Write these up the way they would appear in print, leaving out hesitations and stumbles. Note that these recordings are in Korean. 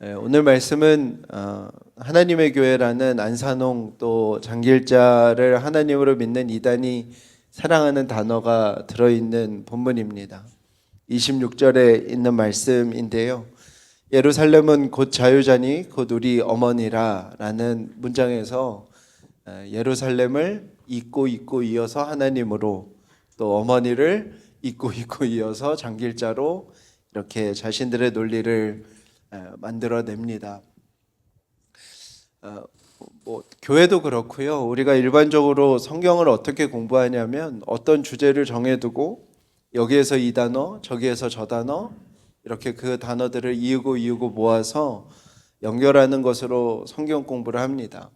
오늘 말씀은 하나님의 교회라는 안산홍 또 장길자를 하나님으로 믿는 이단이 사랑하는 단어가 들어있는 본문입니다. 26절에 있는 말씀인데요. 예루살렘은 곧 자유자니 곧 우리 어머니라 라는 문장에서 예루살렘을 잇고 이어서 하나님으로, 또 어머니를 잇고 이어서 장길자로 이렇게 자신들의 논리를 만들어냅니다. 교회도 그렇고요. 우리가 일반적으로 성경을 어떻게 공부하냐면 어떤 주제를 정해두고 여기에서 이 단어, 저기에서 저 단어, 이렇게 그 단어들을 이으고 모아서 연결하는 것으로 성경 공부를 합니다.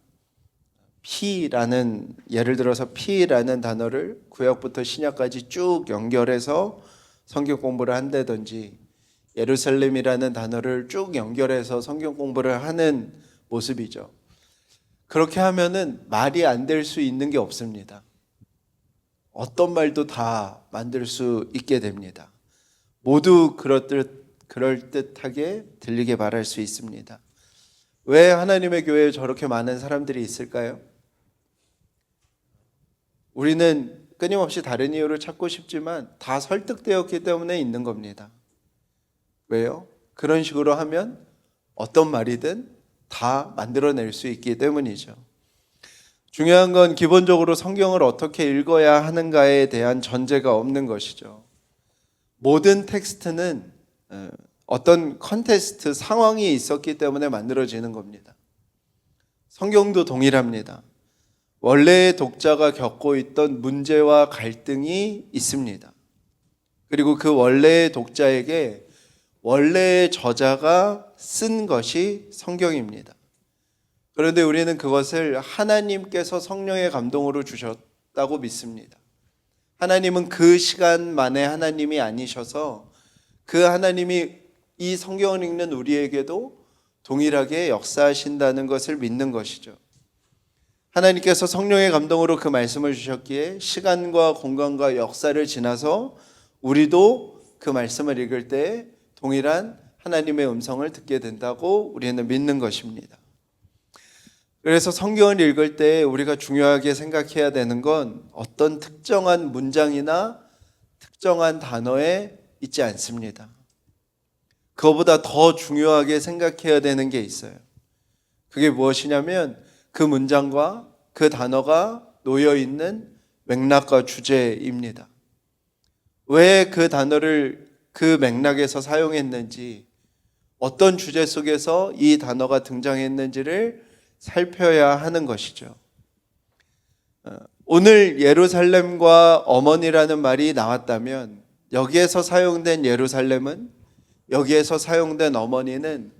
피라는, 예를 들어서 피라는 단어를 구약부터 신약까지 쭉 연결해서 성경 공부를 한다든지, 예루살렘이라는 단어를 쭉 연결해서 성경 공부를 하는 모습이죠. 그렇게 하면은 말이 안 될 수 있는 게 없습니다. 어떤 말도 다 만들 수 있게 됩니다. 모두 그럴듯하게 들리게 말할 수 있습니다. 왜 하나님의 교회에 저렇게 많은 사람들이 있을까요? 우리는 끊임없이 다른 이유를 찾고 싶지만 다 설득되었기 때문에 있는 겁니다. 왜요? 그런 식으로 하면 어떤 말이든 다 만들어낼 수 있기 때문이죠. 중요한 건 기본적으로 성경을 어떻게 읽어야 하는가에 대한 전제가 없는 것이죠. 모든 텍스트는 어떤 컨텍스트, 상황이 있었기 때문에 만들어지는 겁니다. 성경도 동일합니다. 원래의 독자가 겪고 있던 문제와 갈등이 있습니다. 그리고 그 원래의 독자에게 원래의 저자가 쓴 것이 성경입니다. 그런데 우리는 그것을 하나님께서 성령의 감동으로 주셨다고 믿습니다. 하나님은 그 시간만의 하나님이 아니셔서 그 하나님이 이 성경을 읽는 우리에게도 동일하게 역사하신다는 것을 믿는 것이죠. 하나님께서 성령의 감동으로 그 말씀을 주셨기에 시간과 공간과 역사를 지나서 우리도 그 말씀을 읽을 때 동일한 하나님의 음성을 듣게 된다고 우리는 믿는 것입니다. 그래서 성경을 읽을 때 우리가 중요하게 생각해야 되는 건 어떤 특정한 문장이나 특정한 단어에 있지 않습니다. 그거보다 더 중요하게 생각해야 되는 게 있어요. 그게 무엇이냐면 그 문장과 그 단어가 놓여 있는 맥락과 주제입니다. 왜 그 단어를 그 맥락에서 사용했는지, 어떤 주제 속에서 이 단어가 등장했는지를 살펴야 하는 것이죠. 오늘 예루살렘과 어머니라는 말이 나왔다면 여기에서 사용된 예루살렘은, 여기에서 사용된 어머니는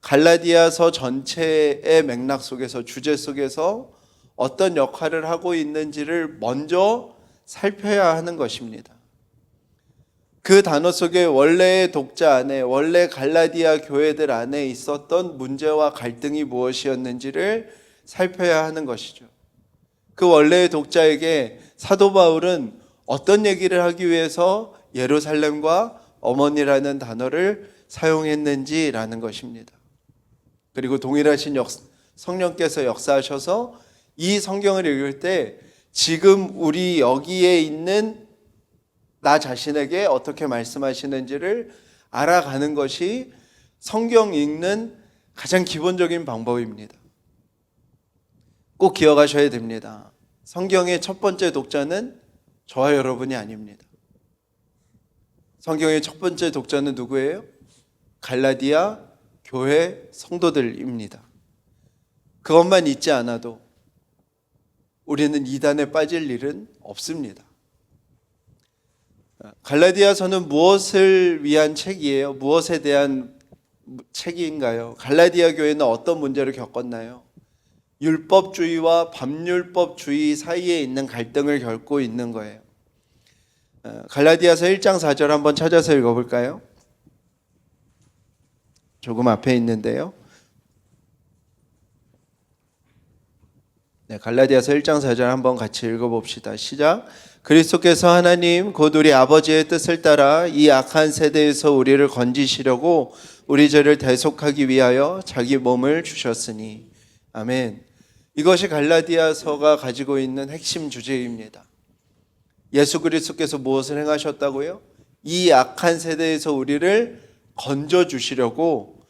갈라디아서 전체의 맥락 속에서, 주제 속에서 어떤 역할을 하고 있는지를 먼저 살펴야 하는 것입니다. 그 단어 속에 원래의 독자 안에, 원래 갈라디아 교회들 안에 있었던 문제와 갈등이 무엇이었는지를 살펴야 하는 것이죠. 그 원래의 독자에게 사도 바울은 어떤 얘기를 하기 위해서 예루살렘과 어머니라는 단어를 사용했는지라는 것입니다. 그리고 동일하신 성령께서 역사하셔서 이 성경을 읽을 때 지금 우리 여기에 있는 나 자신에게 어떻게 말씀하시는지를 알아가는 것이 성경 읽는 가장 기본적인 방법입니다. 꼭 기억하셔야 됩니다. 성경의 첫 번째 독자는 저와 여러분이 아닙니다. 성경의 첫 번째 독자는 누구예요? 갈라디아 교회 성도들입니다. 그것만 잊지 않아도 우리는 이단에 빠질 일은 없습니다. 갈라디아서는 무엇을 위한 책이에요? 무엇에 대한 책인가요? 갈라디아 교회는 어떤 문제를 겪었나요? 율법주의와 반율법주의 사이에 있는 갈등을 겪고 있는 거예요. 갈라디아서 1장 4절 한번 찾아서 읽어볼까요? 조금 앞에 있는데요. 갈라디아서 1장 4절 한번 같이 읽어봅시다. 시작. 그리스도께서 하나님 곧 우리 아버지의 뜻을 따라 이 악한 세대에서 우리를 건지시려고 우리 죄를 대속하기 위하여 자기 몸을 주셨으니. 아멘. 이것이 갈라디아서가 가지고 있는 핵심 주제입니다. 예수 그리스도께서 무엇을 행하셨다고요? 이 악한 세대에서 우리를 건져주시려고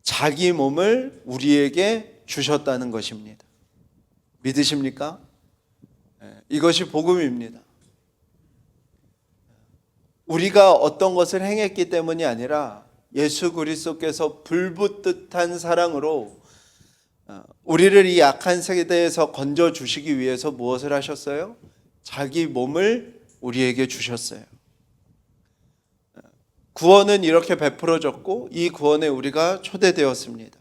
자기 몸을 우리에게 주셨다는 것입니다. 믿으십니까? 이것이 복음입니다. 우리가 어떤 것을 행했기 때문이 아니라 예수 그리스도께서 불붙듯한 사랑으로 우리를 이 악한 세대에서 건져주시기 위해서 무엇을 하셨어요? 자기 몸을 우리에게 주셨어요. 구원은 이렇게 베풀어졌고 이 구원에 우리가 초대되었습니다.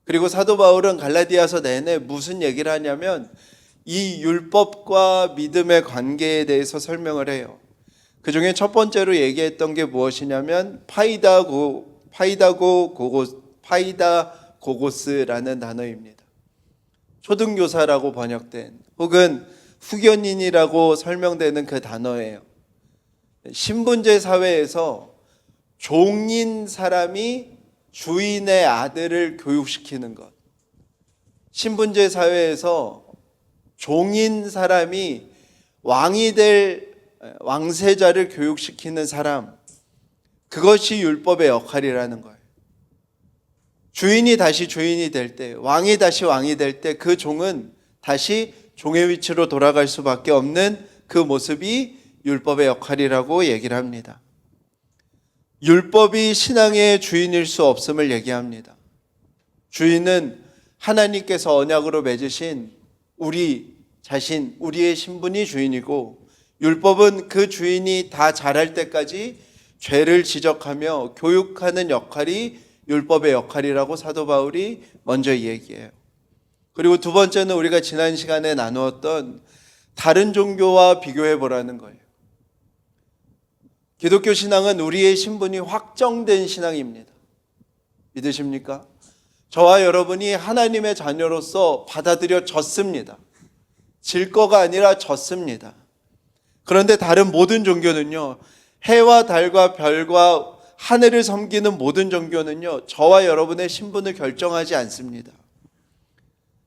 그리고 사도 바울은 갈라디아서 내내 무슨 얘기를 하냐면 이 율법과 믿음의 관계에 대해서 설명을 해요. 그 중에 첫 번째로 얘기했던 게 무엇이냐면 파이다고고스라는 단어입니다. 초등교사라고 번역된 혹은 후견인이라고 설명되는 그 단어예요. 신분제 사회에서 종인 사람이 주인의 아들을 교육시키는 것. 신분제 사회에서 종인 사람이 왕이 될 왕세자를 교육시키는 사람, 그것이 율법의 역할이라는 거예요. 주인이 다시 주인이 될 때, 왕이 다시 왕이 될 때 그 종은 다시 종의 위치로 돌아갈 수밖에 없는 그 모습이 율법의 역할이라고 얘기를 합니다. 율법이 신앙의 주인일 수 없음을 얘기합니다. 주인은 하나님께서 언약으로 맺으신 우리 자신, 우리의 신분이 주인이고, 율법은 그 주인이 다 자랄 때까지 죄를 지적하며 교육하는 역할이 율법의 역할이라고 사도 바울이 먼저 얘기해요. 그리고 두 번째는 우리가 지난 시간에 나누었던 다른 종교와 비교해 보라는 거예요. 기독교 신앙은 우리의 신분이 확정된 신앙입니다. 믿으십니까? 저와 여러분이 하나님의 자녀로서 받아들여졌습니다. 질 거가 아니라 졌습니다. 그런데 다른 모든 종교는요, 해와 달과 별과 하늘을 섬기는 모든 종교는요, 저와 여러분의 신분을 결정하지 않습니다.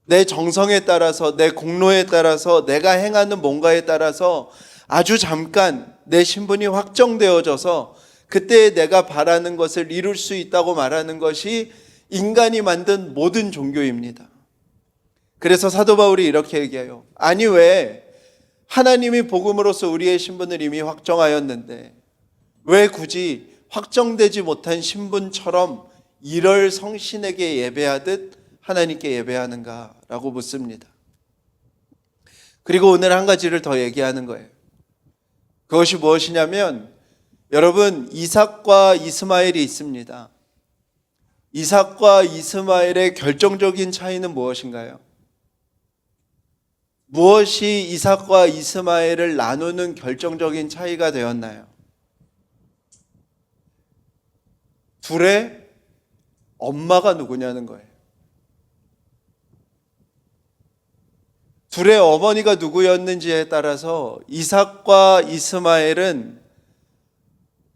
내 정성에 따라서, 내 공로에 따라서, 내가 행하는 뭔가에 따라서 아주 잠깐 내 신분이 확정되어져서 그때 내가 바라는 것을 이룰 수 있다고 말하는 것이 인간이 만든 모든 종교입니다. 그래서 사도 바울이 이렇게 얘기해요. 아니, 왜 하나님이 복음으로써 우리의 신분을 이미 확정하였는데 왜 굳이 확정되지 못한 신분처럼 일월 성신에게 예배하듯 하나님께 예배하는가라고 묻습니다. 그리고 오늘 한 가지를 더 얘기하는 거예요. 그것이 무엇이냐면, 여러분, 이삭과 이스마엘이 있습니다. 이삭과 이스마엘의 결정적인 차이는 무엇인가요? 무엇이 이삭과 이스마엘을 나누는 결정적인 차이가 되었나요? 둘의 엄마가 누구냐는 거예요. 둘의 어머니가 누구였는지에 따라서 이삭과 이스마엘은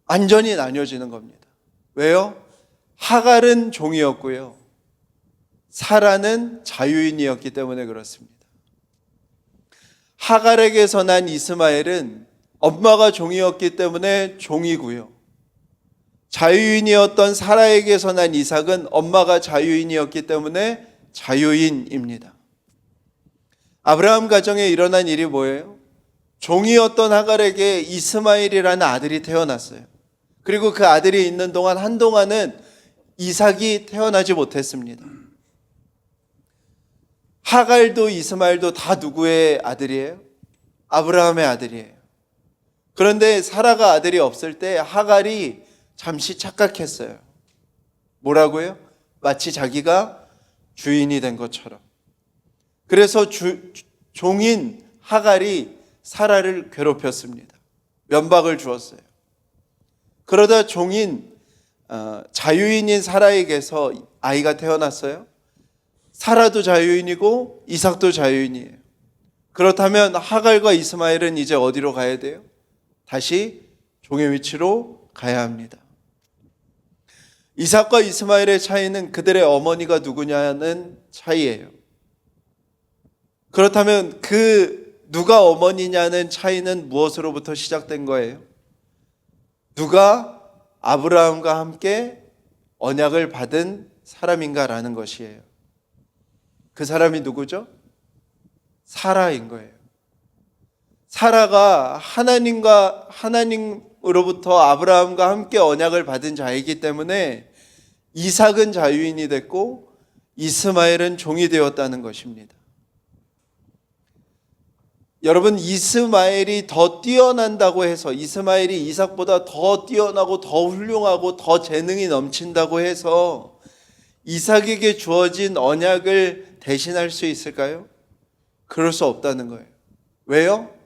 완전히 나뉘어지는 겁니다. 왜요? 하갈은 종이었고요, 사라는 자유인이었기 때문에 그렇습니다. 하갈에게서 난 이스마엘은 엄마가 종이었기 때문에 종이고요, 자유인이었던 사라에게서 난 이삭은 엄마가 자유인이었기 때문에 자유인입니다. 아브라함 가정에 일어난 일이 뭐예요? 종이었던 하갈에게 이스마엘이라는 아들이 태어났어요. 그리고 그 아들이 있는 동안 한동안은 이삭이 태어나지 못했습니다. 하갈도 이스마엘도 다 누구의 아들이에요? 아브라함의 아들이에요. 그런데 사라가 아들이 없을 때 하갈이 잠시 착각했어요. 뭐라고요? 마치 자기가 주인이 된 것처럼. 그래서 종인 하갈이 사라를 괴롭혔습니다. 면박을 주었어요. 그러다 종인 자유인인 사라에게서 아이가 태어났어요. 사라도 자유인이고 이삭도 자유인이에요. 그렇다면 하갈과 이스마엘은 이제 어디로 가야 돼요? 다시 종의 위치로 가야 합니다. 이삭과 이스마엘의 차이는 그들의 어머니가 누구냐는 차이예요. 그렇다면 그 누가 어머니냐는 차이는 무엇으로부터 시작된 거예요? 누가 아브라함과 함께 언약을 받은 사람인가라는 것이에요. 그 사람이 누구죠? 사라인 거예요. 사라가 하나님으로부터 아브라함과 함께 언약을 받은 자이기 때문에 이삭은 자유인이 됐고 이스마엘은 종이 되었다는 것입니다. 여러분, 이스마엘이 더 뛰어난다고 해서, 이스마엘이 이삭보다 더 뛰어나고 더 훌륭하고 더 재능이 넘친다고 해서 이삭에게 주어진 언약을 대신할 수 있을까요? 그럴 수 없다는 거예요. 왜요?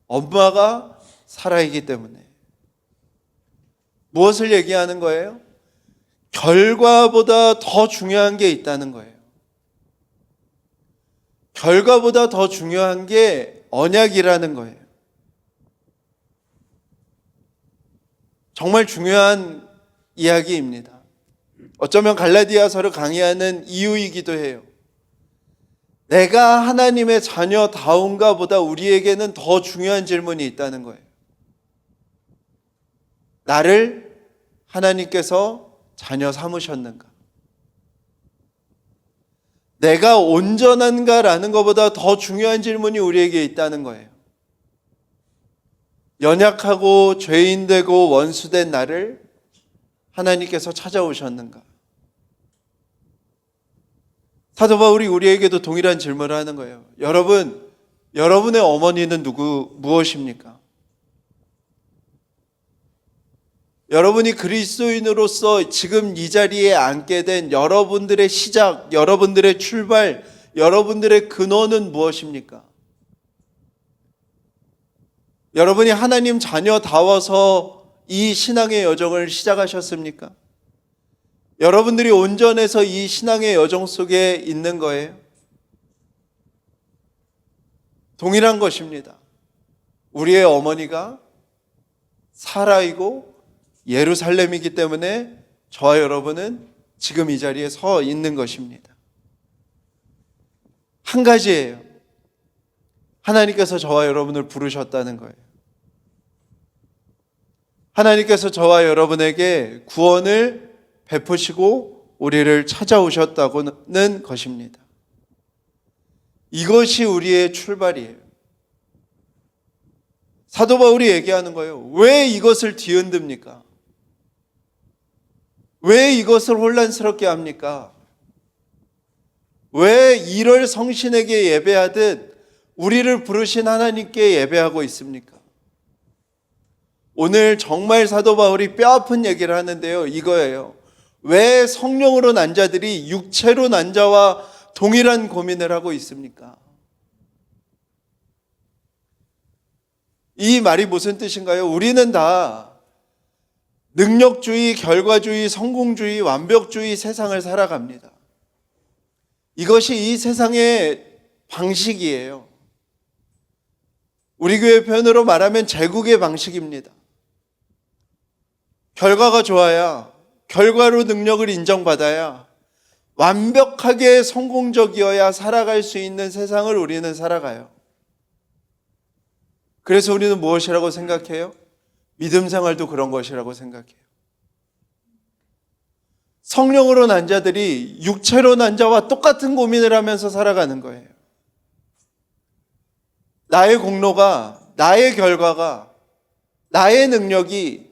엄마가 사라이기 때문에. 무엇을 얘기하는 거예요? 결과보다 더 중요한 게 있다는 거예요. 결과보다 더 중요한 게 언약이라는 거예요. 정말 중요한 이야기입니다. 어쩌면 갈라디아서를 강의하는 이유이기도 해요. 내가 하나님의 자녀다운가 보다 우리에게는 더 중요한 질문이 있다는 거예요. 나를 하나님께서 자녀 삼으셨는가? 내가 온전한가라는 것보다 더 중요한 질문이 우리에게 있다는 거예요. 연약하고 죄인되고 원수된 나를 하나님께서 찾아오셨는가? 사도 바울이 우리에게도 동일한 질문을 하는 거예요. 여러분의 어머니는 무엇입니까? 여러분이 그리스도인으로서 지금 이 자리에 앉게 된 여러분들의 시작, 여러분들의 출발, 여러분들의 근원은 무엇입니까? 여러분이 하나님 자녀다워서 이 신앙의 여정을 시작하셨습니까? 여러분들이 온전해서 이 신앙의 여정 속에 있는 거예요? 동일한 것입니다. 우리의 어머니가 사라이고 예루살렘이기 때문에 저와 여러분은 지금 이 자리에 서 있는 것입니다. 한 가지예요. 하나님께서 저와 여러분을 부르셨다는 거예요. 하나님께서 저와 여러분에게 구원을 베푸시고 우리를 찾아오셨다는 것입니다. 이것이 우리의 출발이에요. 사도 바울이 얘기하는 거예요. 왜 이것을 뒤흔듭니까? 왜 이것을 혼란스럽게 합니까? 왜 이를 성신에게 예배하듯 우리를 부르신 하나님께 예배하고 있습니까? 오늘 정말 사도 바울이 뼈아픈 얘기를 하는데요. 이거예요. 왜 성령으로 난 자들이 육체로 난 자와 동일한 고민을 하고 있습니까? 이 말이 무슨 뜻인가요? 우리는 다 능력주의, 결과주의, 성공주의, 완벽주의 세상을 살아갑니다. 이것이 이 세상의 방식이에요. 우리 교회 표현으로 말하면 제국의 방식입니다. 결과가 좋아야, 결과로 능력을 인정받아야, 완벽하게 성공적이어야 살아갈 수 있는 세상을 우리는 살아가요. 그래서 우리는 무엇이라고 생각해요? 믿음 생활도 그런 것이라고 생각해요. 성령으로 난 자들이 육체로 난 자와 똑같은 고민을 하면서 살아가는 거예요. 나의 공로가, 나의 결과가, 나의 능력이,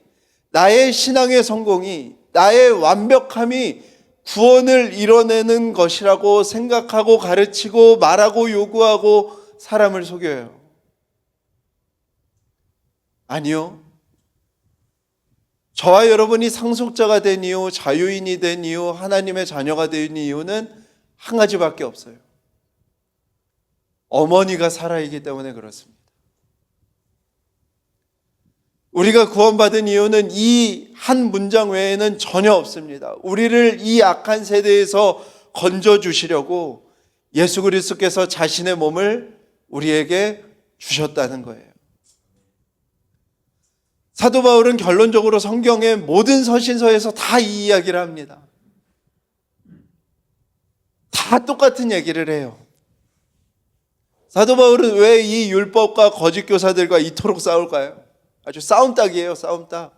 나의 신앙의 성공이, 나의 완벽함이 구원을 이뤄내는 것이라고 생각하고 가르치고 말하고 요구하고 사람을 속여요. 아니요. 저와 여러분이 상속자가 된 이유, 자유인이 된 이유, 하나님의 자녀가 된 이유는 한 가지밖에 없어요. 어머니가 살아있기 때문에 그렇습니다. 우리가 구원받은 이유는 이 한 문장 외에는 전혀 없습니다. 우리를 이 악한 세대에서 건져주시려고 예수 그리스도께서 자신의 몸을 우리에게 주셨다는 거예요. 사도 바울은 결론적으로 성경의 모든 서신서에서 다 이 이야기를 합니다. 다 똑같은 얘기를 해요. 사도 바울은 왜 이 율법과 거짓 교사들과 이토록 싸울까요? 아주 싸움닭이에요, 싸움닭.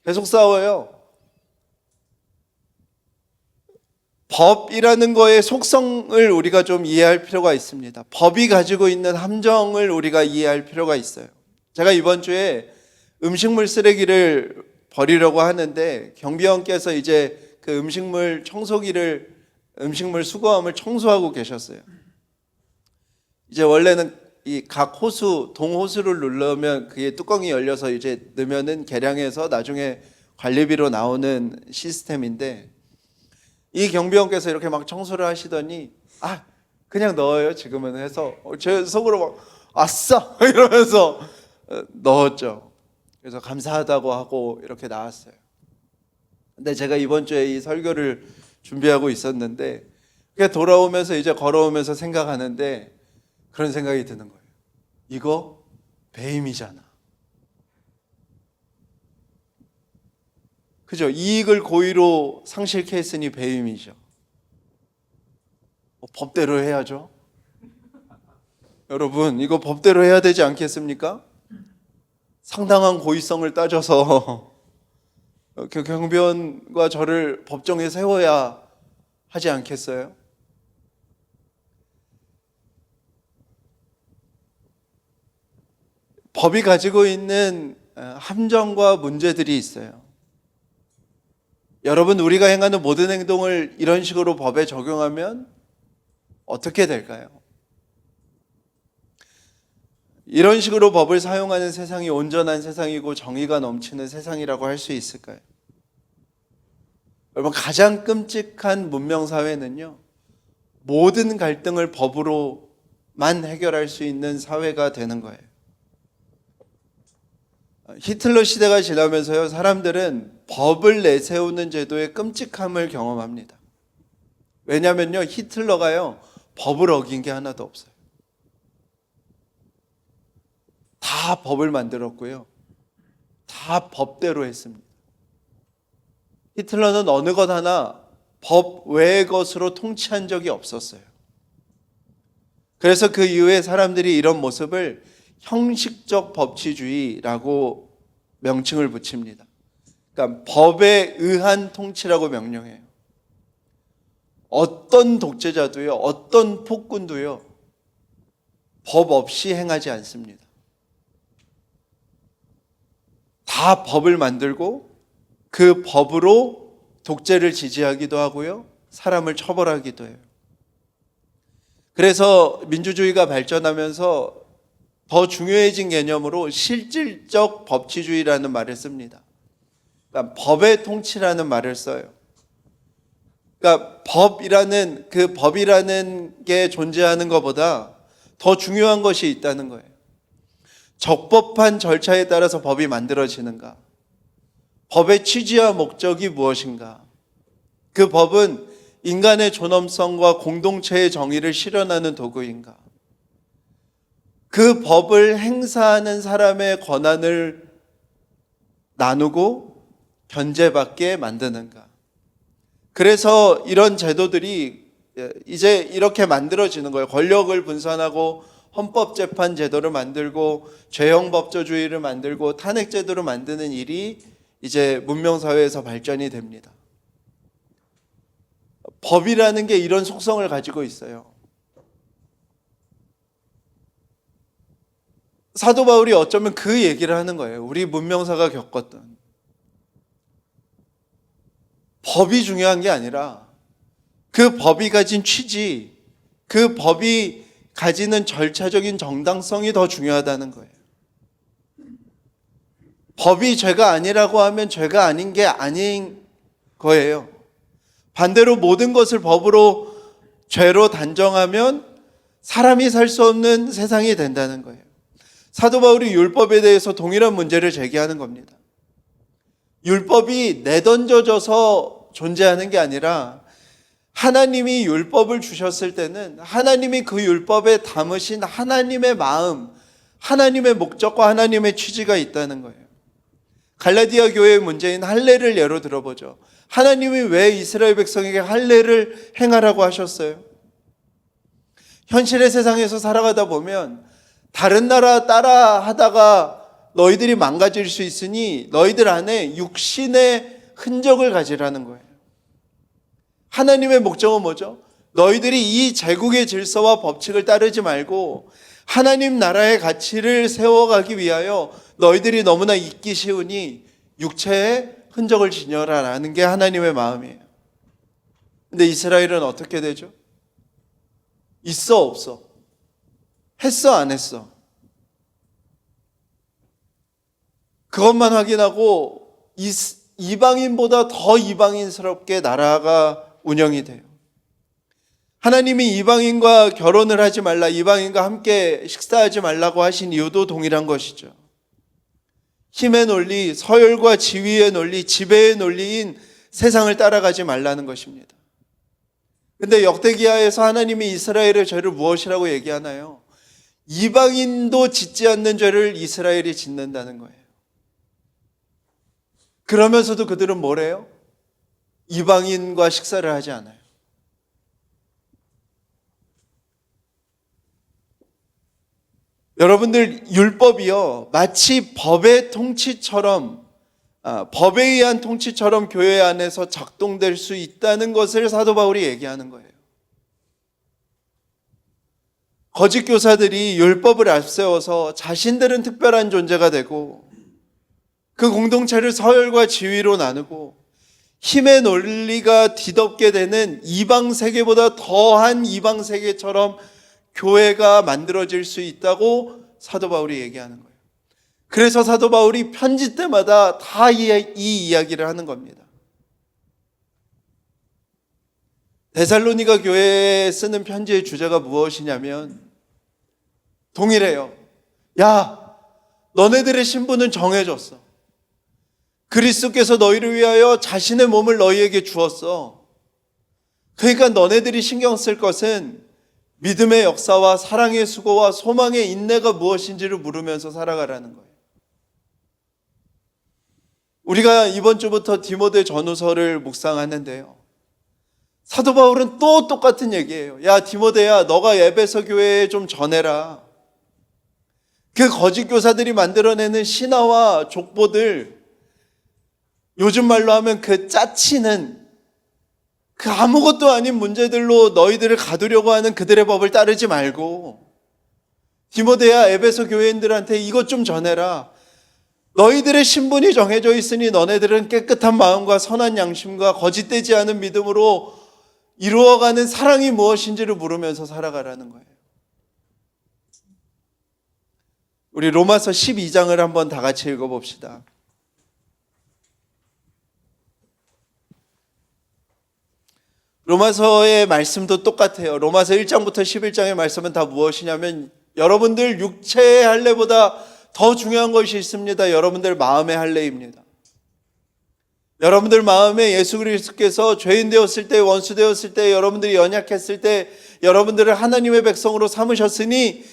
계속 싸워요. 법이라는 거의 속성을 우리가 좀 이해할 필요가 있습니다. 법이 가지고 있는 함정을 우리가 이해할 필요가 있어요. 제가 이번 주에 음식물 쓰레기를 버리려고 하는데 경비원께서 이제 그 음식물 수거함을 청소하고 계셨어요. 이제 원래는 이 각 호수, 동호수를 누르면 그게 뚜껑이 열려서 이제 넣으면은 계량해서 나중에 관리비로 나오는 시스템인데, 이 경비원께서 이렇게 막 청소를 하시더니 그냥 넣어요 지금은 해서 제 속으로 막 아싸 이러면서 넣었죠. 그래서 감사하다고 하고 이렇게 나왔어요. 근데 제가 이번 주에 이 설교를 준비하고 있었는데 돌아오면서 이제 걸어오면서 생각하는데 그런 생각이 드는 거예요. 이거 배임이잖아. 그죠? 이익을 고의로 상실케 했으니 배임이죠. 법대로 해야죠. 여러분, 이거 법대로 해야 되지 않겠습니까? 상당한 고의성을 따져서 경비원과 저를 법정에 세워야 하지 않겠어요? 법이 가지고 있는 함정과 문제들이 있어요. 여러분, 우리가 행하는 모든 행동을 이런 식으로 법에 적용하면 어떻게 될까요? 이런 식으로 법을 사용하는 세상이 온전한 세상이고 정의가 넘치는 세상이라고 할 수 있을까요? 여러분, 가장 끔찍한 문명사회는요, 모든 갈등을 법으로만 해결할 수 있는 사회가 되는 거예요. 히틀러 시대가 지나면서요, 사람들은 법을 내세우는 제도의 끔찍함을 경험합니다. 왜냐면요, 히틀러가요, 법을 어긴 게 하나도 없어요. 다 법을 만들었고요, 다 법대로 했습니다. 히틀러는 어느 것 하나 법 외의 것으로 통치한 적이 없었어요. 그래서 그 이후에 사람들이 이런 모습을 형식적 법치주의라고 명칭을 붙입니다. 그러니까 법에 의한 통치라고 명령해요. 어떤 독재자도요, 어떤 폭군도요, 법 없이 행하지 않습니다. 다 법을 만들고 그 법으로 독재를 지지하기도 하고요, 사람을 처벌하기도 해요. 그래서 민주주의가 발전하면서 더 중요해진 개념으로 실질적 법치주의라는 말을 씁니다. 그러니까 법의 통치라는 말을 써요. 그러니까 법이라는 게 존재하는 것보다 더 중요한 것이 있다는 거예요. 적법한 절차에 따라서 법이 만들어지는가? 법의 취지와 목적이 무엇인가? 그 법은 인간의 존엄성과 공동체의 정의를 실현하는 도구인가? 그 법을 행사하는 사람의 권한을 나누고 견제받게 만드는가? 그래서 이런 제도들이 이제 이렇게 만들어지는 거예요. 권력을 분산하고 헌법재판 제도를 만들고 죄형법조주의를 만들고 탄핵제도를 만드는 일이 이제 문명사회에서 발전이 됩니다. 법이라는 게 이런 속성을 가지고 있어요. 사도 바울이 어쩌면 그 얘기를 하는 거예요. 우리 문명사가 겪었던 법이 중요한 게 아니라 그 법이 가진 취지, 그 법이 가지는 절차적인 정당성이 더 중요하다는 거예요. 법이 죄가 아니라고 하면 죄가 아닌 게 아닌 거예요. 반대로 모든 것을 법으로 죄로 단정하면 사람이 살 수 없는 세상이 된다는 거예요. 사도 바울이 율법에 대해서 동일한 문제를 제기하는 겁니다. 율법이 내던져져서 존재하는 게 아니라 하나님이 율법을 주셨을 때는 하나님이 그 율법에 담으신 하나님의 마음, 하나님의 목적과 하나님의 취지가 있다는 거예요. 갈라디아 교회의 문제인 할례를 예로 들어보죠. 하나님이 왜 이스라엘 백성에게 할례를 행하라고 하셨어요? 현실의 세상에서 살아가다 보면 다른 나라 따라 하다가 너희들이 망가질 수 있으니 너희들 안에 육신의 흔적을 가지라는 거예요. 하나님의 목적은 뭐죠? 너희들이 이 제국의 질서와 법칙을 따르지 말고 하나님 나라의 가치를 세워가기 위하여 너희들이 너무나 잊기 쉬우니 육체의 흔적을 지녀라라는 게 하나님의 마음이에요. 근데 이스라엘은 어떻게 되죠? 있어 없어? 했어 안 했어? 그것만 확인하고 이방인보다 더 이방인스럽게 나라가 운영이 돼요. 하나님이 이방인과 결혼을 하지 말라, 이방인과 함께 식사하지 말라고 하신 이유도 동일한 것이죠. 힘의 논리, 서열과 지위의 논리, 지배의 논리인 세상을 따라가지 말라는 것입니다. 근데 역대기하에서 하나님이 이스라엘의 죄를 무엇이라고 얘기하나요? 이방인도 짓지 않는 죄를 이스라엘이 짓는다는 거예요. 그러면서도 그들은 뭐래요? 이방인과 식사를 하지 않아요. 여러분들, 율법이요 마치 법의 통치처럼, 법에 의한 통치처럼 교회 안에서 작동될 수 있다는 것을 사도 바울이 얘기하는 거예요. 거짓 교사들이 율법을 앞세워서 자신들은 특별한 존재가 되고 그 공동체를 서열과 지위로 나누고 힘의 논리가 뒤덮게 되는 이방 세계보다 더한 이방 세계처럼 교회가 만들어질 수 있다고 사도 바울이 얘기하는 거예요. 그래서 사도 바울이 편지 때마다 다 이 이야기를 하는 겁니다. 데살로니가 교회에 쓰는 편지의 주제가 무엇이냐면 동일해요. 야, 너네들의 신분은 정해졌어. 그리스도께서 너희를 위하여 자신의 몸을 너희에게 주었어. 그러니까 너네들이 신경 쓸 것은 믿음의 역사와 사랑의 수고와 소망의 인내가 무엇인지를 물으면서 살아가라는 거예요. 우리가 이번 주부터 디모데 전후서를 묵상하는데요, 사도 바울은 또 똑같은 얘기예요. 야, 디모데야, 너가 에베소 교회에 좀 전해라. 그 거짓 교사들이 만들어내는 신화와 족보들, 요즘 말로 하면 그 짜치는 그 아무것도 아닌 문제들로 너희들을 가두려고 하는 그들의 법을 따르지 말고 디모데야, 에베소 교회인들한테 이것 좀 전해라. 너희들의 신분이 정해져 있으니 너네들은 깨끗한 마음과 선한 양심과 거짓되지 않은 믿음으로 이루어가는 사랑이 무엇인지를 물으면서 살아가라는 거예요. 우리 로마서 12장을 한번 다 같이 읽어봅시다. 로마서의 말씀도 똑같아요. 로마서 1장부터 11장의 말씀은 다 무엇이냐면 여러분들 육체의 할례보다 더 중요한 것이 있습니다. 여러분들 마음의 할례입니다. 여러분들 마음에 예수 그리스도께서 죄인 되었을 때, 원수 되었을 때, 여러분들이 연약했을 때 여러분들을 하나님의 백성으로 삼으셨으니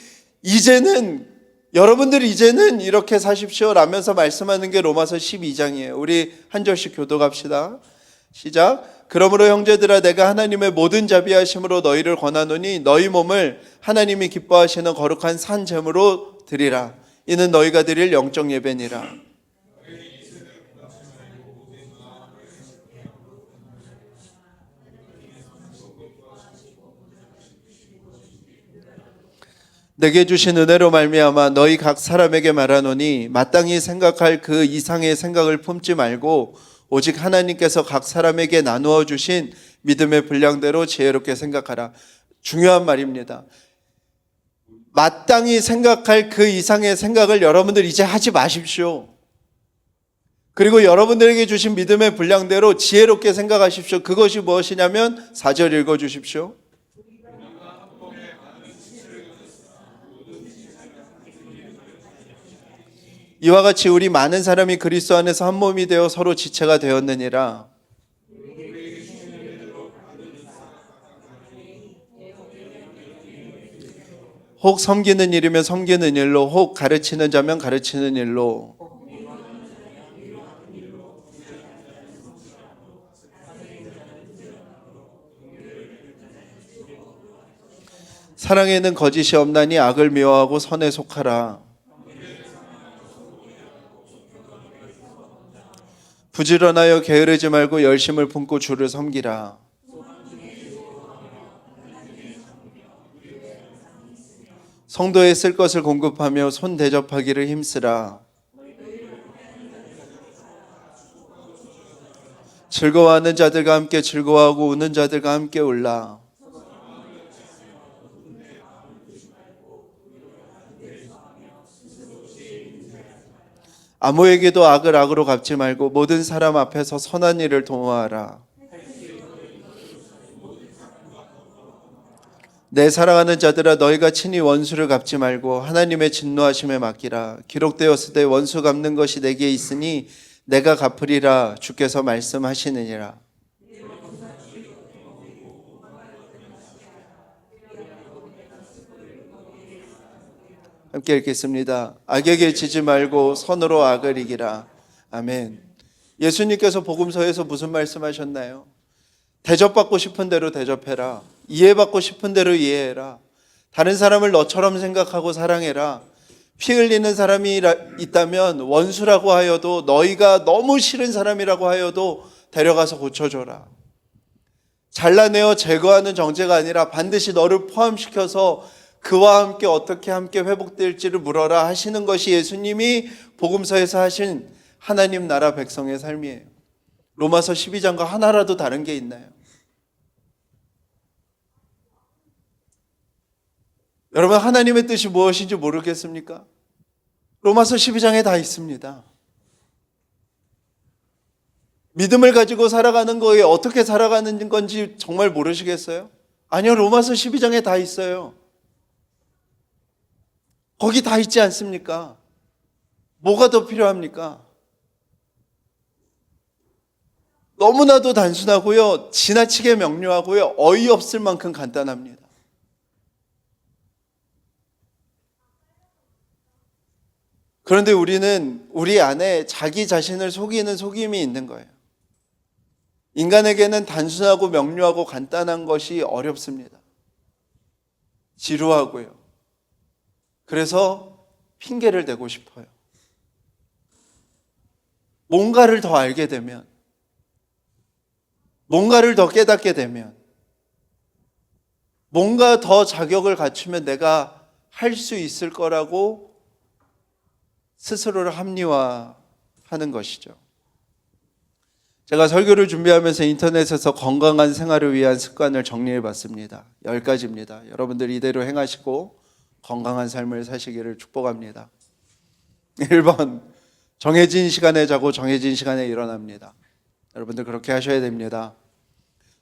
여러분들 이제는 이렇게 사십시오 라면서 말씀하는 게 로마서 12장이에요. 우리 한 절씩 교독합시다. 시작. 그러므로 형제들아, 내가 하나님의 모든 자비하심으로 너희를 권하노니 너희 몸을 하나님이 기뻐하시는 거룩한 산 제물로 드리라. 이는 너희가 드릴 영적 예배니라. 내게 주신 은혜로 말미암아 너희 각 사람에게 말하노니 마땅히 생각할 그 이상의 생각을 품지 말고 오직 하나님께서 각 사람에게 나누어 주신 믿음의 분량대로 지혜롭게 생각하라. 중요한 말입니다. 마땅히 생각할 그 이상의 생각을 여러분들 이제 하지 마십시오. 그리고 여러분들에게 주신 믿음의 분량대로 지혜롭게 생각하십시오. 그것이 무엇이냐면 4절 읽어주십시오. 이와 같이 우리 많은 사람이 그리스도 안에서 한 몸이 되어 서로 지체가 되었느니라. 혹 섬기는 일이면 섬기는 일로, 혹 가르치는 자면 가르치는 일로. 사랑에는 거짓이 없나니 악을 미워하고 선에 속하라. 부지런하여 게으르지 말고 열심을 품고 주를 섬기라. 성도에 쓸 것을 공급하며 손 대접하기를 힘쓰라. 즐거워하는 자들과 함께 즐거워하고 우는 자들과 함께 울라. 아무에게도 악을 악으로 갚지 말고 모든 사람 앞에서 선한 일을 도모하라. 내 사랑하는 자들아, 너희가 친히 원수를 갚지 말고 하나님의 진노하심에 맡기라. 기록되었을 원수 갚는 것이 내게 있으니 내가 갚으리라. 주께서 말씀하시느니라. 함께 읽겠습니다. 악에게 지지 말고 선으로 악을 이기라. 아멘. 예수님께서 복음서에서 무슨 말씀하셨나요? 대접받고 싶은 대로 대접해라. 이해받고 싶은 대로 이해해라. 다른 사람을 너처럼 생각하고 사랑해라. 피 흘리는 사람이 있다면 원수라고 하여도, 너희가 너무 싫은 사람이라고 하여도 데려가서 고쳐줘라. 잘라내어 제거하는 정죄가 아니라 반드시 너를 포함시켜서 그와 함께 어떻게 함께 회복될지를 물어라 하시는 것이 예수님이 복음서에서 하신 하나님 나라 백성의 삶이에요. 로마서 12장과 하나라도 다른 게 있나요? 여러분, 하나님의 뜻이 무엇인지 모르겠습니까? 로마서 12장에 다 있습니다. 믿음을 가지고 살아가는 거에 어떻게 살아가는 건지 정말 모르시겠어요? 아니요, 로마서 12장에 다 있어요. 거기 다 있지 않습니까? 뭐가 더 필요합니까? 너무나도 단순하고요, 지나치게 명료하고요, 어이없을 만큼 간단합니다. 그런데 우리는 우리 안에 자기 자신을 속이는 속임이 있는 거예요. 인간에게는 단순하고 명료하고 간단한 것이 어렵습니다. 지루하고요. 그래서 핑계를 대고 싶어요. 뭔가를 더 알게 되면, 뭔가를 더 깨닫게 되면, 뭔가 더 자격을 갖추면 내가 할 수 있을 거라고 스스로를 합리화하는 것이죠. 제가 설교를 준비하면서 인터넷에서 건강한 생활을 위한 습관을 정리해 봤습니다. 10가지입니다. 여러분들 이대로 행하시고 건강한 삶을 사시기를 축복합니다. 1번, 정해진 시간에 자고 정해진 시간에 일어납니다. 여러분들 그렇게 하셔야 됩니다.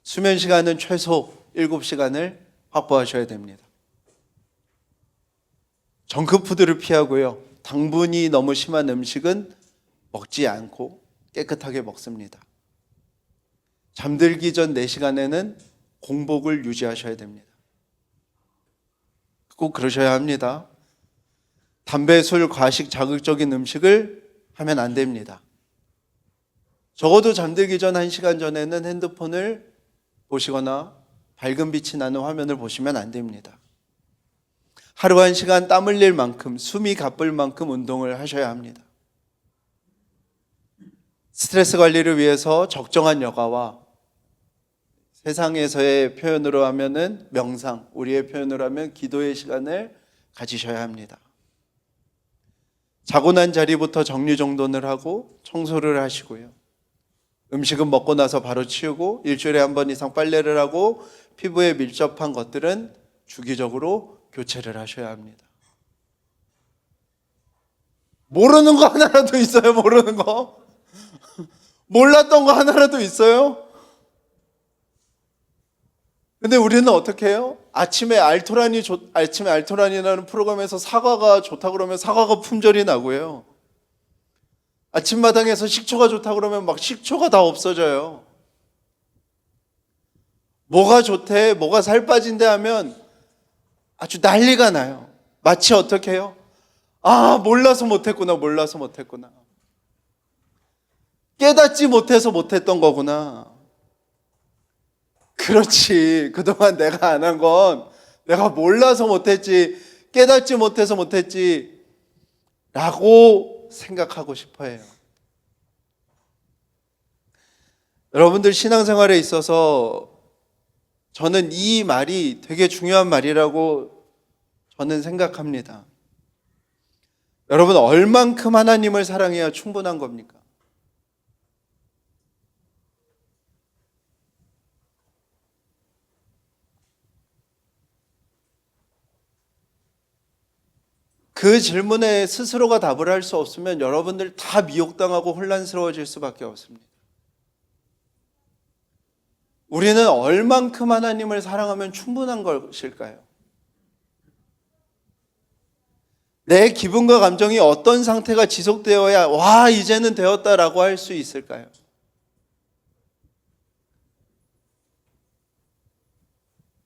수면 시간은 최소 7시간을 확보하셔야 됩니다. 정크푸드를 피하고요, 당분이 너무 심한 음식은 먹지 않고 깨끗하게 먹습니다. 잠들기 전 4시간에는 공복을 유지하셔야 됩니다. 꼭 그러셔야 합니다. 담배, 술, 과식, 자극적인 음식을 하면 안 됩니다. 적어도 잠들기 전 1시간 전에는 핸드폰을 보시거나 밝은 빛이 나는 화면을 보시면 안 됩니다. 하루 1시간 땀 흘릴 만큼, 숨이 가쁠 만큼 운동을 하셔야 합니다. 스트레스 관리를 위해서 적정한 여가와, 세상에서의 표현으로 하면은 명상, 우리의 표현으로 하면 기도의 시간을 가지셔야 합니다. 자고 난 자리부터 정리정돈을 하고 청소를 하시고요, 음식은 먹고 나서 바로 치우고, 일주일에 한 번 이상 빨래를 하고, 피부에 밀접한 것들은 주기적으로 교체를 하셔야 합니다. 모르는 거 하나라도 있어요? 모르는 거? 몰랐던 거 하나라도 있어요? 근데 우리는 어떻게 해요? 아침에 알토란이라는 프로그램에서 사과가 좋다 그러면 사과가 품절이 나고요, 아침마당에서 식초가 좋다 그러면 막 식초가 다 없어져요. 뭐가 좋대, 뭐가 살 빠진대 하면 아주 난리가 나요. 마치 어떻게 해요? 아, 몰라서 못했구나. 깨닫지 못해서 못했던 거구나. 그렇지, 그동안 내가 안 한 건 내가 몰라서 못했지, 깨닫지 못해서 못했지 라고 생각하고 싶어 해요. 여러분들 신앙생활에 있어서 저는 이 말이 되게 중요한 말이라고 저는 생각합니다. 여러분, 얼만큼 하나님을 사랑해야 충분한 겁니까? 그 질문에 스스로가 답을 할 수 없으면 여러분들 다 미혹당하고 혼란스러워질 수밖에 없습니다. 우리는 얼만큼 하나님을 사랑하면 충분한 것일까요? 내 기분과 감정이 어떤 상태가 지속되어야 와, 이제는 되었다라고 할 수 있을까요?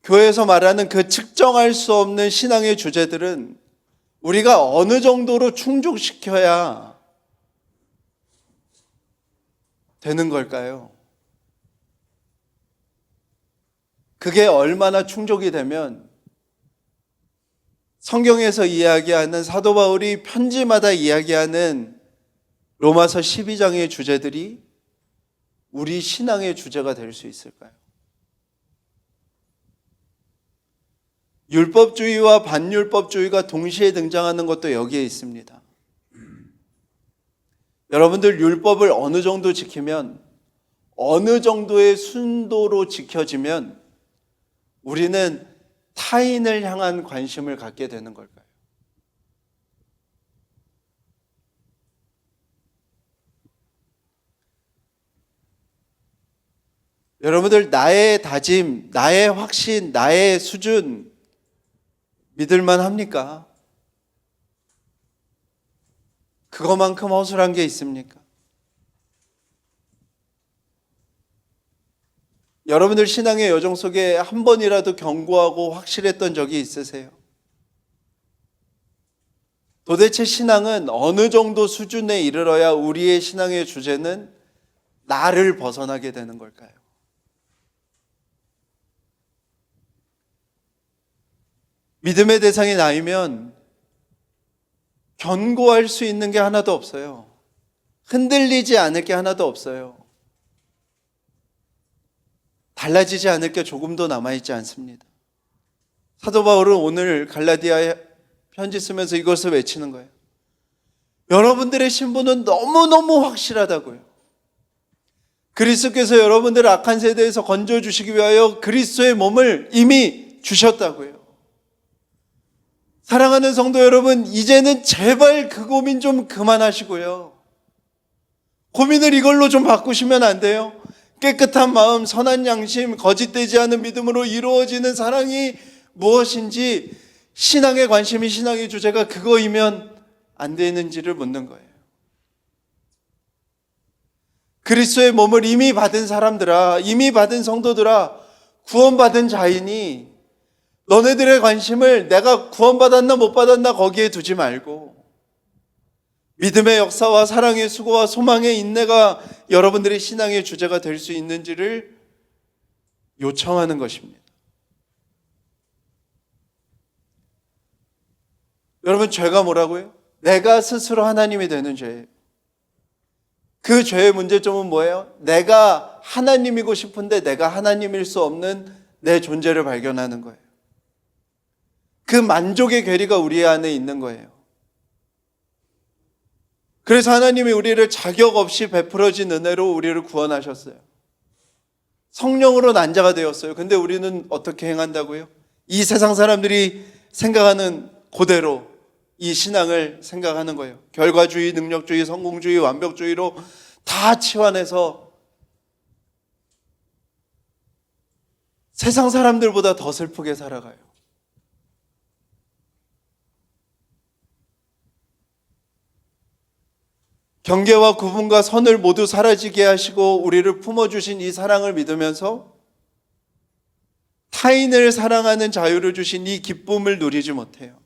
교회에서 말하는 그 측정할 수 없는 신앙의 주제들은 우리가 어느 정도로 충족시켜야 되는 걸까요? 그게 얼마나 충족이 되면 성경에서 이야기하는 사도 바울이 편지마다 이야기하는 로마서 12장의 주제들이 우리 신앙의 주제가 될 수 있을까요? 율법주의와 반율법주의가 동시에 등장하는 것도 여기에 있습니다. 여러분들, 율법을 어느 정도 지키면, 어느 정도의 순도로 지켜지면 우리는 타인을 향한 관심을 갖게 되는 걸까요? 여러분들, 나의 다짐, 나의 확신, 나의 수준 믿을만 합니까? 그거만큼 허술한 게 있습니까? 여러분들 신앙의 여정 속에 한 번이라도 견고하고 확실했던 적이 있으세요? 도대체 신앙은 어느 정도 수준에 이르러야 우리의 신앙의 주제는 나를 벗어나게 되는 걸까요? 믿음의 대상이 나이면 견고할 수 있는 게 하나도 없어요. 흔들리지 않을 게 하나도 없어요. 달라지지 않을 게 조금도 남아있지 않습니다. 사도 바울은 오늘 갈라디아에 편지 쓰면서 이것을 외치는 거예요. 여러분들의 신분은 너무너무 확실하다고요. 그리스도께서 여러분들을 악한 세대에서 건져주시기 위하여 그리스도의 몸을 이미 주셨다고요. 사랑하는 성도 여러분, 이제는 제발 그 고민 좀 그만하시고요. 고민을 이걸로 좀 바꾸시면 안 돼요? 깨끗한 마음, 선한 양심, 거짓되지 않은 믿음으로 이루어지는 사랑이 무엇인지, 신앙의 관심이, 신앙의 주제가 그거이면 안 되는지를 묻는 거예요. 그리스도의 몸을 이미 받은 사람들아, 이미 받은 성도들아, 구원받은 자인이 너네들의 관심을 내가 구원받았나 못 받았나 거기에 두지 말고 믿음의 역사와 사랑의 수고와 소망의 인내가 여러분들의 신앙의 주제가 될 수 있는지를 요청하는 것입니다. 여러분, 죄가 뭐라고요? 내가 스스로 하나님이 되는 죄예요. 그 죄의 문제점은 뭐예요? 내가 하나님이고 싶은데 내가 하나님일 수 없는 내 존재를 발견하는 거예요. 그 만족의 괴리가 우리 안에 있는 거예요. 그래서 하나님이 우리를 자격 없이 베풀어진 은혜로 우리를 구원하셨어요. 성령으로 난 자가 되었어요. 근데 우리는 어떻게 행한다고요? 이 세상 사람들이 생각하는 그대로 이 신앙을 생각하는 거예요. 결과주의, 능력주의, 성공주의, 완벽주의로 다 치환해서 세상 사람들보다 더 슬프게 살아가요. 경계와 구분과 선을 모두 사라지게 하시고 우리를 품어주신 이 사랑을 믿으면서 타인을 사랑하는 자유를 주신 이 기쁨을 누리지 못해요.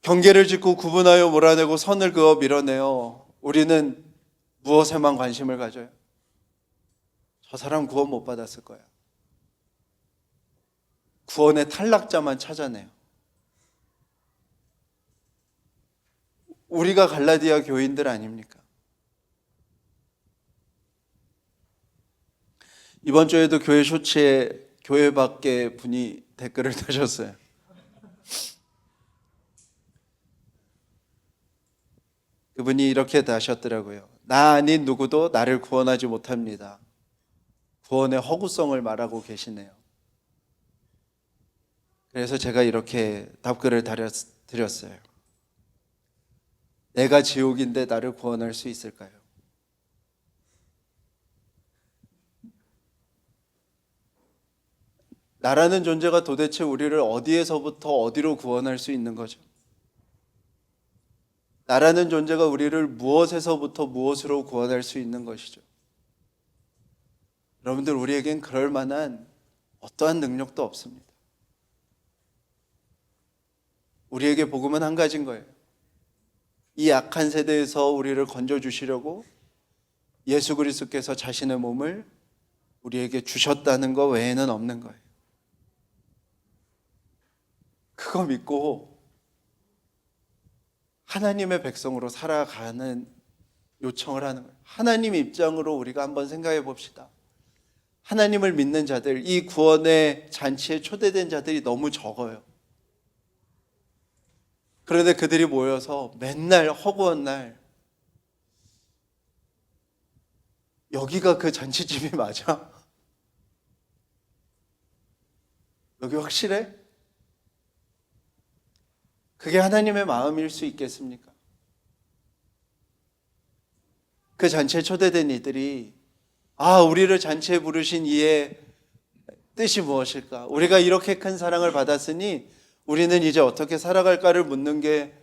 경계를 짓고 구분하여 몰아내고 선을 그어 밀어내어 우리는 무엇에만 관심을 가져요? 저 사람 구원 못 받았을 거야. 구원의 탈락자만 찾아내요. 우리가 갈라디아 교인들 아닙니까? 이번 주에도 교회 쇼츠에 교회 밖에 분이 댓글을 다셨어요. 그분이 이렇게 다셨더라고요. 나 아닌 누구도 나를 구원하지 못합니다. 구원의 허구성을 말하고 계시네요. 그래서 제가 이렇게 답글을 드렸어요. 내가 지옥인데 나를 구원할 수 있을까요? 나라는 존재가 도대체 우리를 어디에서부터 어디로 구원할 수 있는 거죠? 나라는 존재가 우리를 무엇에서부터 무엇으로 구원할 수 있는 것이죠? 여러분들, 우리에겐 그럴 만한 어떠한 능력도 없습니다. 우리에게 복음은 한 가지인 거예요. 이 악한 세대에서 우리를 건져주시려고 예수 그리스도께서 자신의 몸을 우리에게 주셨다는 것 외에는 없는 거예요. 그거 믿고 하나님의 백성으로 살아가는 요청을 하는 거예요. 하나님 입장으로 우리가 한번 생각해 봅시다. 하나님을 믿는 자들, 이 구원의 잔치에 초대된 자들이 너무 적어요. 그런데 그들이 모여서 맨날 허구한 날, 여기가 그 잔치집이 맞아? 여기 확실해? 그게 하나님의 마음일 수 있겠습니까? 그 잔치에 초대된 이들이 우리를 잔치에 부르신 이의 뜻이 무엇일까? 우리가 이렇게 큰 사랑을 받았으니 우리는 이제 어떻게 살아갈까를 묻는 게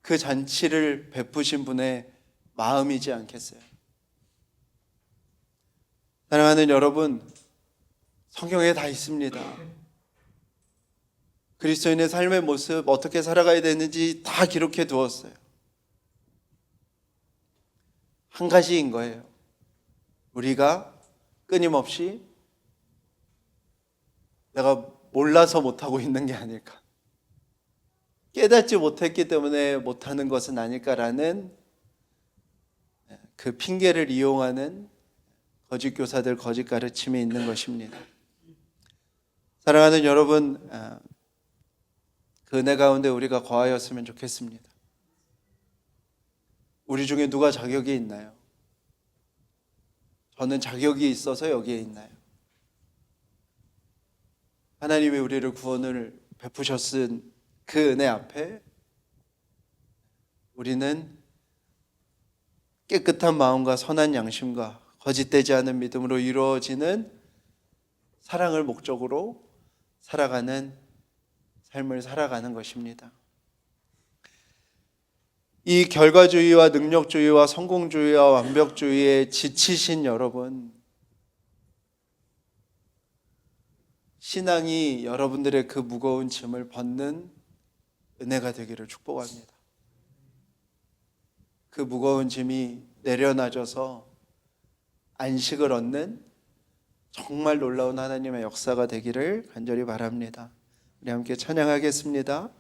그 잔치를 베푸신 분의 마음이지 않겠어요? 사랑하는 여러분, 성경에 다 있습니다. 그리스도인의 삶의 모습, 어떻게 살아가야 되는지 다 기록해 두었어요. 한 가지인 거예요. 우리가 끊임없이 내가 몰라서 못하고 있는 게 아닐까, 깨닫지 못했기 때문에 못하는 것은 아닐까라는 그 핑계를 이용하는 거짓 교사들, 거짓 가르침이 있는 것입니다. 사랑하는 여러분, 그 은혜 가운데 우리가 거하였으면 좋겠습니다. 우리 중에 누가 자격이 있나요? 저는 자격이 있어서 여기에 있나요? 하나님이 우리를 구원을 베푸셨은 그 은혜 앞에 우리는 깨끗한 마음과 선한 양심과 거짓되지 않은 믿음으로 이루어지는 사랑을 목적으로 살아가는 삶을 살아가는 것입니다. 이 결과주의와 능력주의와 성공주의와 완벽주의에 지치신 여러분, 신앙이 여러분들의 그 무거운 짐을 벗는 은혜가 되기를 축복합니다. 그 무거운 짐이 내려놔져서 안식을 얻는 정말 놀라운 하나님의 역사가 되기를 간절히 바랍니다. 우리 함께 찬양하겠습니다.